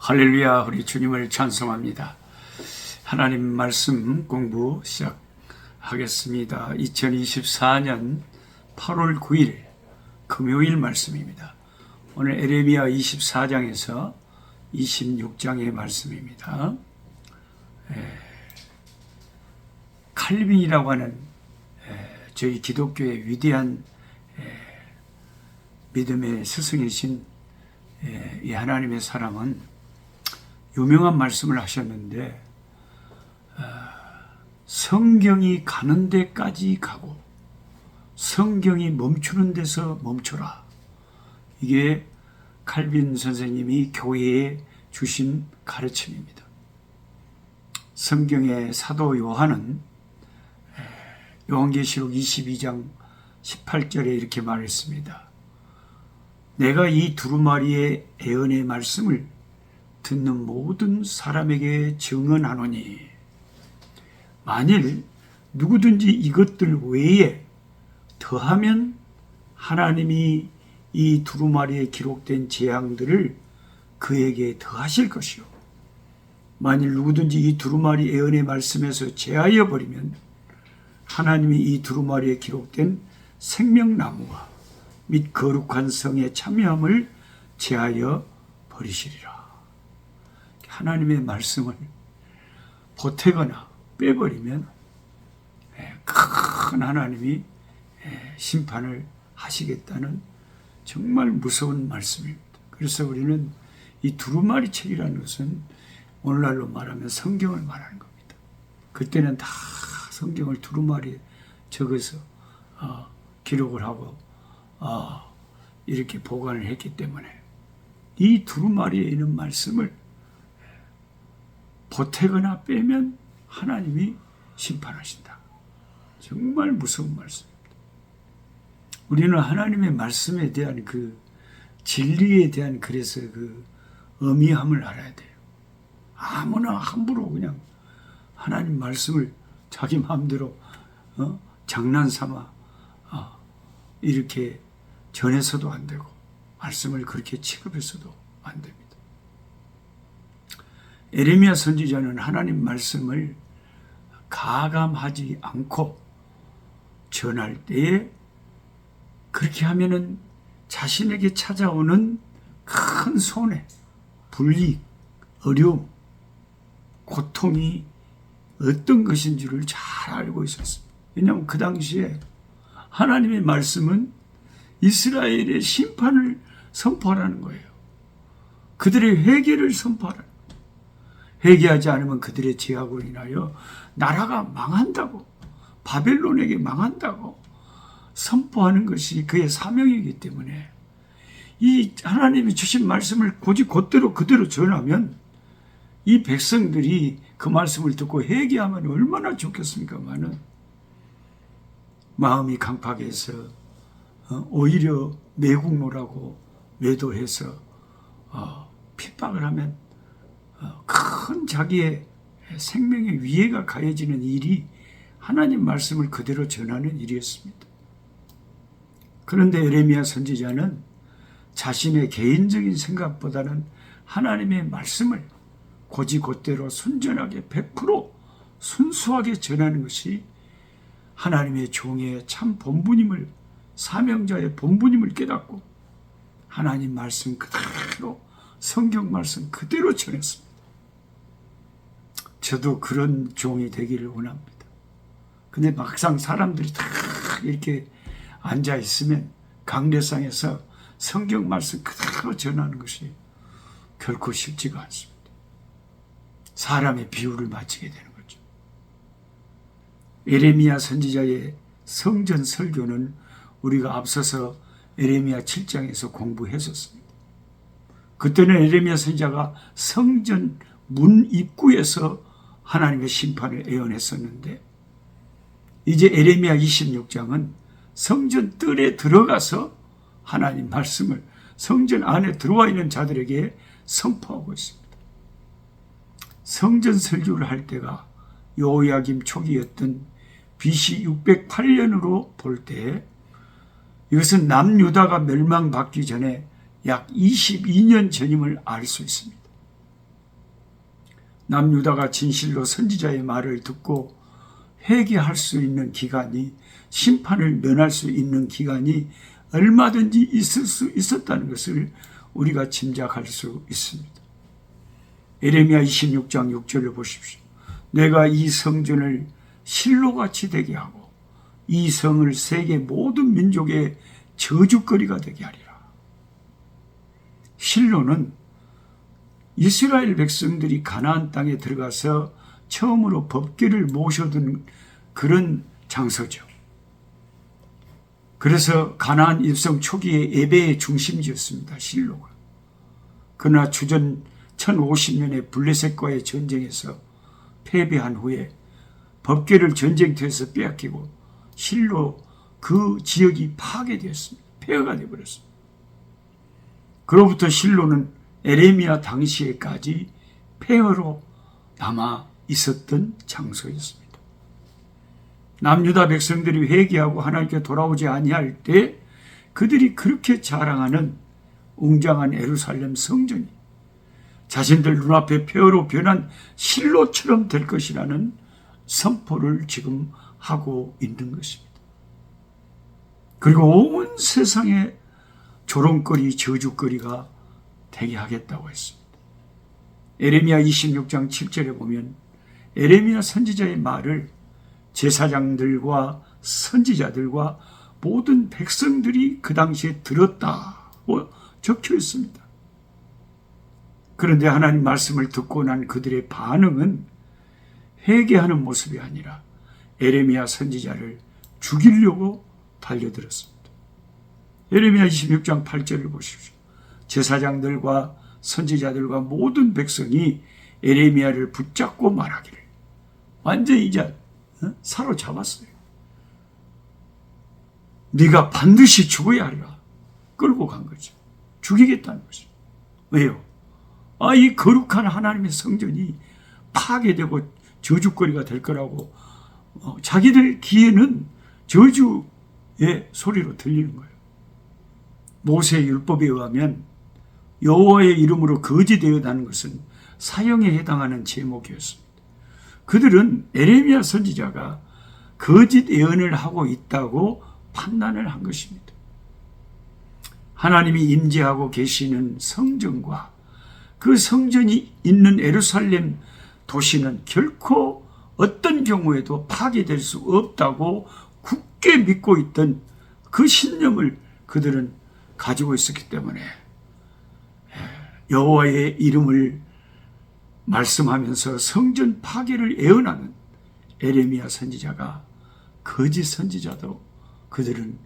할렐루야, 우리 주님을 찬송합니다. 하나님 말씀 공부 시작하겠습니다. 2024년 8월 9일 금요일 말씀입니다. 오늘 에레미야 24장에서 26장의 말씀입니다. 칼빈이라고 하는 저희 기독교의 위대한 믿음의 스승이신 이 하나님의 사람은 유명한 말씀을 하셨는데, 성경이 가는 데까지 가고 성경이 멈추는 데서 멈춰라. 이게 칼빈 선생님이 교회에 주신 가르침입니다. 성경의 사도 요한은 요한계시록 22장 18절에 이렇게 말했습니다. 내가 이 두루마리의 애언의 말씀을 듣는 모든 사람에게 증언하노니, 만일 누구든지 이것들 외에 더하면 하나님이 이 두루마리에 기록된 재앙들을 그에게 더하실 것이요, 만일 누구든지 이 두루마리 애언의 말씀에서 제하여 버리면 하나님이 이 두루마리에 기록된 생명나무와 및 거룩한 성의 참여함을 제하여 버리시리라. 하나님의 말씀을 보태거나 빼버리면 큰 하나님이 심판을 하시겠다는 정말 무서운 말씀입니다. 그래서 우리는 이 두루마리 책이라는 것은 오늘날로 말하면 성경을 말하는 겁니다. 그때는 다 성경을 두루마리에 적어서 기록을 하고 이렇게 보관을 했기 때문에 이 두루마리에 있는 말씀을 보태거나 빼면 하나님이 심판하신다. 정말 무서운 말씀입니다. 우리는 하나님의 말씀에 대한 그 진리에 대한 그래서 그 의미함을 알아야 돼요. 아무나 함부로 그냥 하나님 말씀을 자기 마음대로 장난삼아 이렇게 전해서도 안 되고 말씀을 그렇게 취급해서도 안 됩니다. 에레미야 선지자는 하나님 말씀을 가감하지 않고 전할 때에 그렇게 하면은 자신에게 찾아오는 큰 손해, 불이익, 어려움, 고통이 어떤 것인지를 잘 알고 있었습니다. 왜냐하면 그 당시에 하나님의 말씀은 이스라엘의 심판을 선포하라는 거예요. 그들의 회개를 선포하라는 거예요. 회개하지 않으면 그들의 죄악으로 인하여 나라가 망한다고, 바벨론에게 망한다고 선포하는 것이 그의 사명이기 때문에 이 하나님이 주신 말씀을 곧대로 그대로 전하면 이 백성들이 그 말씀을 듣고 회개하면 얼마나 좋겠습니까마는 마음이 강팍해서 오히려 매국노라고 매도해서 핍박을 하면 큰 자기의 생명의 위해가 가해지는 일이 하나님 말씀을 그대로 전하는 일이었습니다. 그런데 에레미야 선지자는 자신의 개인적인 생각보다는 하나님의 말씀을 곧대로 순전하게 100% 순수하게 전하는 것이 하나님의 종의 참 본분임을, 사명자의 본분임을 깨닫고 하나님 말씀 그대로, 성경 말씀 그대로 전했습니다. 저도 그런 종이 되기를 원합니다. 근데 막상 사람들이 다 이렇게 앉아 있으면 강례상에서 성경 말씀 그대로 전하는 것이 결코 쉽지가 않습니다. 사람의 비유를 맞추게 되는 거죠. 에레미야 선지자의 성전 설교는 우리가 앞서서 에레미야 7장에서 공부했었습니다. 그때는 에레미야 선지자가 성전 문 입구에서 하나님의 심판을 예언했었는데, 이제 에레미야 26장은 성전 뜰에 들어가서 하나님 말씀을 성전 안에 들어와 있는 자들에게 선포하고 있습니다. 성전 설교를 할 때가 여호야김 초기였던 BC 608년으로 볼 때, 이것은 남유다가 멸망받기 전에 약 22년 전임을 알 수 있습니다. 남유다가 진실로 선지자의 말을 듣고 회개할 수 있는 기간이, 심판을 면할 수 있는 기간이 얼마든지 있을 수 있었다는 것을 우리가 짐작할 수 있습니다. 에레미야 26장 6절을 보십시오. 내가 이 성전을 실로같이 되게 하고 이 성을 세계 모든 민족의 저주거리가 되게 하리라. 실로는 이스라엘 백성들이 가나안 땅에 들어가서 처음으로 법궤를 모셔둔 그런 장소죠. 그래서 가나안 입성 초기에 예배의 중심지였습니다. 실로가. 그러나 주전 1050년에 블레셋과의 전쟁에서 패배한 후에 법궤를 전쟁터에서 빼앗기고 실로 그 지역이 파괴되었습니다. 폐허가 되어버렸습니다. 그로부터 실로는 에레미야 당시에까지 폐허로 남아 있었던 장소였습니다. 남유다 백성들이 회개하고 하나님께 돌아오지 아니할 때 그들이 그렇게 자랑하는 웅장한 예루살렘 성전이 자신들 눈앞에 폐허로 변한 실로처럼 될 것이라는 선포를 지금 하고 있는 것입니다. 그리고 온 세상에 조롱거리, 저주거리가 되게 하겠다고 했습니다. 에레미야 26장 7절에 보면 에레미야 선지자의 말을 제사장들과 선지자들과 모든 백성들이 그 당시에 들었다고 적혀 있습니다. 그런데 하나님 말씀을 듣고 난 그들의 반응은 회개하는 모습이 아니라 에레미야 선지자를 죽이려고 달려들었습니다. 에레미야 26장 8절을 보십시오. 제사장들과 선지자들과 모든 백성이 에레미야를 붙잡고 말하기를, 완전히 이제 사로잡았어요. 네가 반드시 죽어야 하리라. 끌고 간 거죠. 죽이겠다는 거죠. 왜요? 이 거룩한 하나님의 성전이 파괴되고 저주거리가 될 거라고 자기들 귀에는 저주의 소리로 들리는 거예요. 모세의 율법에 의하면 여호와의 이름으로 거짓되었다는 것은 사형에 해당하는 제목이었습니다. 그들은 에레미야 선지자가 거짓 예언을 하고 있다고 판단을 한 것입니다. 하나님이 임재하고 계시는 성전과 그 성전이 있는 예루살렘 도시는 결코 어떤 경우에도 파괴될 수 없다고 굳게 믿고 있던 그 신념을 그들은 가지고 있었기 때문에 여호와의 이름을 말씀하면서 성전 파괴를 예언하는 에레미야 선지자가 거짓 선지자도 그들은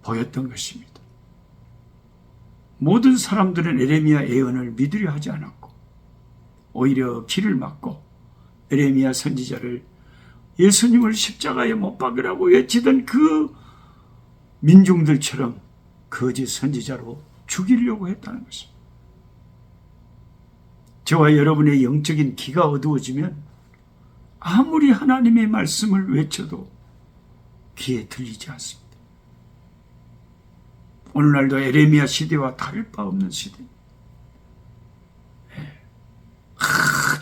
보였던 것입니다. 모든 사람들은 에레미야 예언을 믿으려 하지 않았고 오히려 길을 막고 에레미야 선지자를 예수님을 십자가에 못 박으라고 외치던 그 민중들처럼 거짓 선지자로 죽이려고 했다는 것입니다. 저와 여러분의 영적인 귀가 어두워지면 아무리 하나님의 말씀을 외쳐도 귀에 들리지 않습니다. 오늘날도 에레미야 시대와 다를 바 없는 시대입니다.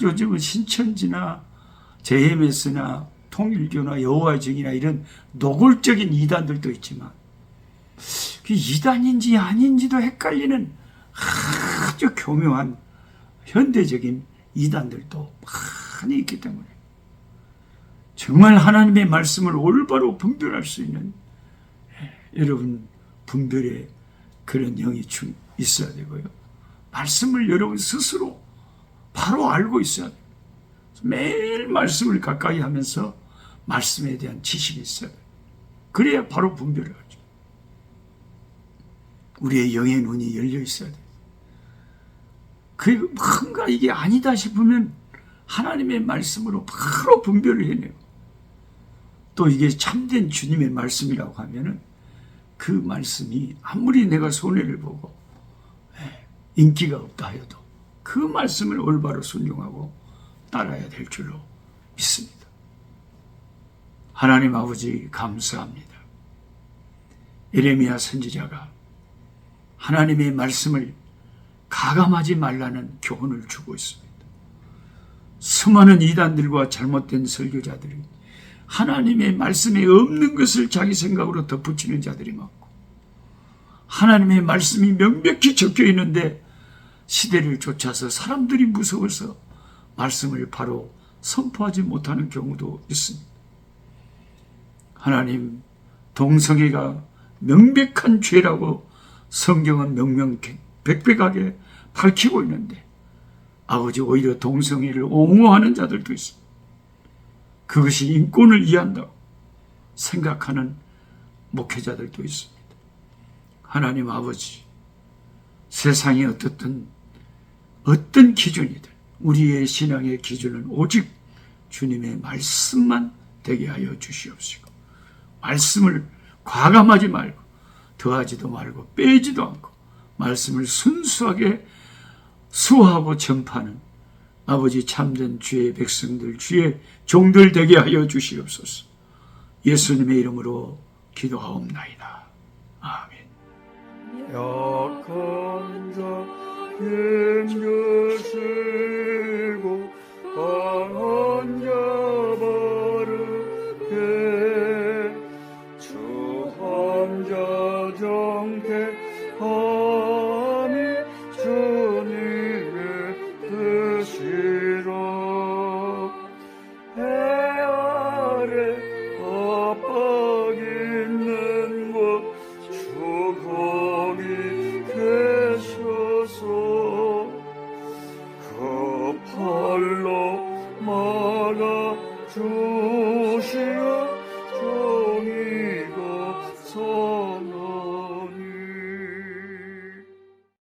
요즘은 신천지나 JMS나 통일교나 여호와의 증이나 이런 노골적인 이단들도 있지만 그 이단인지 아닌지도 헷갈리는 아주 교묘한 현대적인 이단들도 많이 있기 때문에 정말 하나님의 말씀을 올바로 분별할 수 있는 여러분 분별의 그런 영이 있어야 되고요. 말씀을 여러분 스스로 바로 알고 있어야 돼요. 매일 말씀을 가까이 하면서 말씀에 대한 지식이 있어야 돼요. 그래야 바로 분별을 하죠. 우리의 영의 눈이 열려 있어야 돼요. 뭔가 이게 아니다 싶으면 하나님의 말씀으로 바로 분별을 해내요. 또 이게 참된 주님의 말씀이라고 하면은 그 말씀이 아무리 내가 손해를 보고 인기가 없다 하여도 그 말씀을 올바로 순종하고 따라야 될 줄로 믿습니다. 하나님 아버지 감사합니다. 에레미야 선지자가 하나님의 말씀을 가감하지 말라는 교훈을 주고 있습니다. 수많은 이단들과 잘못된 설교자들이 하나님의 말씀에 없는 것을 자기 생각으로 덧붙이는 자들이 많고, 하나님의 말씀이 명백히 적혀 있는데 시대를 쫓아서 사람들이 무서워서 말씀을 바로 선포하지 못하는 경우도 있습니다. 하나님, 동성애가 명백한 죄라고 성경은 명명백백하게 밝히고 있는데 아버지, 오히려 동성애를 옹호하는 자들도 있습니다. 그것이 인권을 이해한다고 생각하는 목회자들도 있습니다. 하나님 아버지, 세상이 어떤 기준이든 우리의 신앙의 기준은 오직 주님의 말씀만 되게 하여 주시옵시고, 말씀을 과감하지 말고 더하지도 말고 빼지도 않고 말씀을 순수하게 수호하고 전파하는 아버지, 참된 주의 백성들, 주의 종들 되게 하여 주시옵소서. 예수님의 이름으로 기도하옵나이다. 아멘. 약한 자 힘주세